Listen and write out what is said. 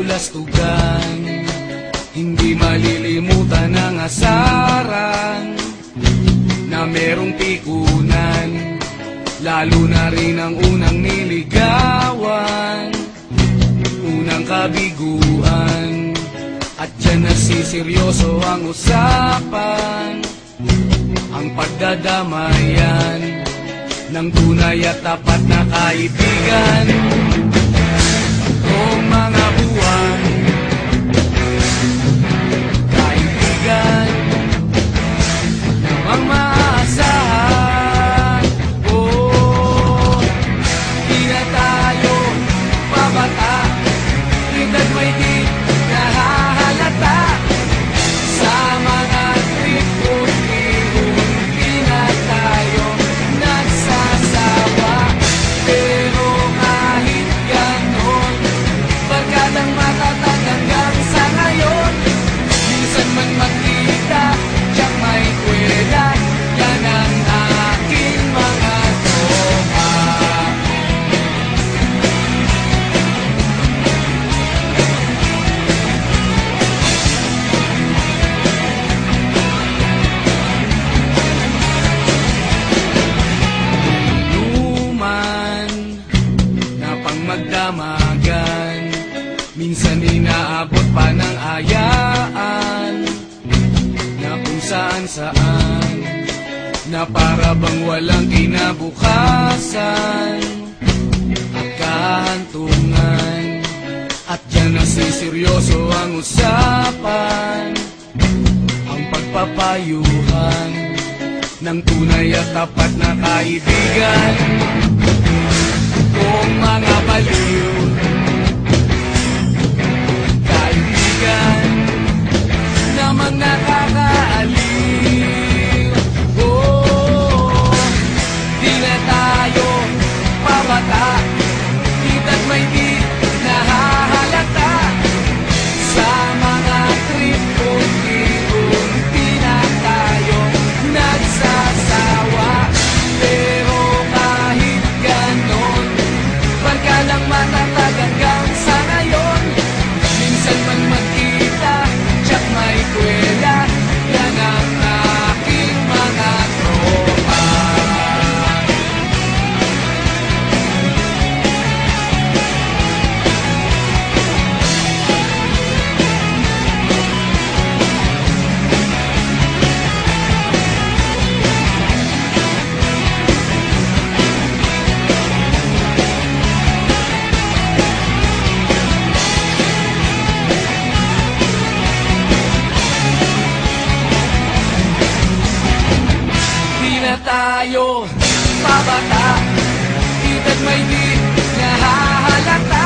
kabulastugan. Hindi malilimutan ang asaran na merong pikunan, lalo na rin ang unang niligawan, unang kabiguan. At dyan nasiseryoso ang usapan, ang pagdadamayan ng tunay at tapat na kaibigan. Kung mga buwan, kaibigan namang maaasahan. Oh, di na tayo babata, edad may di nahahalata. Sa mga trip-trip, di na tayo nagsasawa. Pero kahit ganon, barkadang matatag hanggang sa ngayon. Minsan man magkita, tiyak may kwela, yan ang aking mga tropa. Inuman na pang magdamagan, minsan inaabot pa ng ayaan, na kung saan-saan, na para bang walang kinabukasan at kahantungan. At dyan nasiseryoso ang usapan, ang pagpapayuhan ng tunay at tapat na kaibigan. Kung mga baliw, kaibigan namang nakakaaliw. Oh, di na tayo pabata, edad may di nahahalata. Sa mga trip-trip, di na tayo nagsasawa. Pero kahit ganon, barka lang matatag hanggang sa ngayon. Minsan man magkita, tiyak may kwela, yan ang aking mga tropa. Di na tayo pabata, edad may di nahahalata.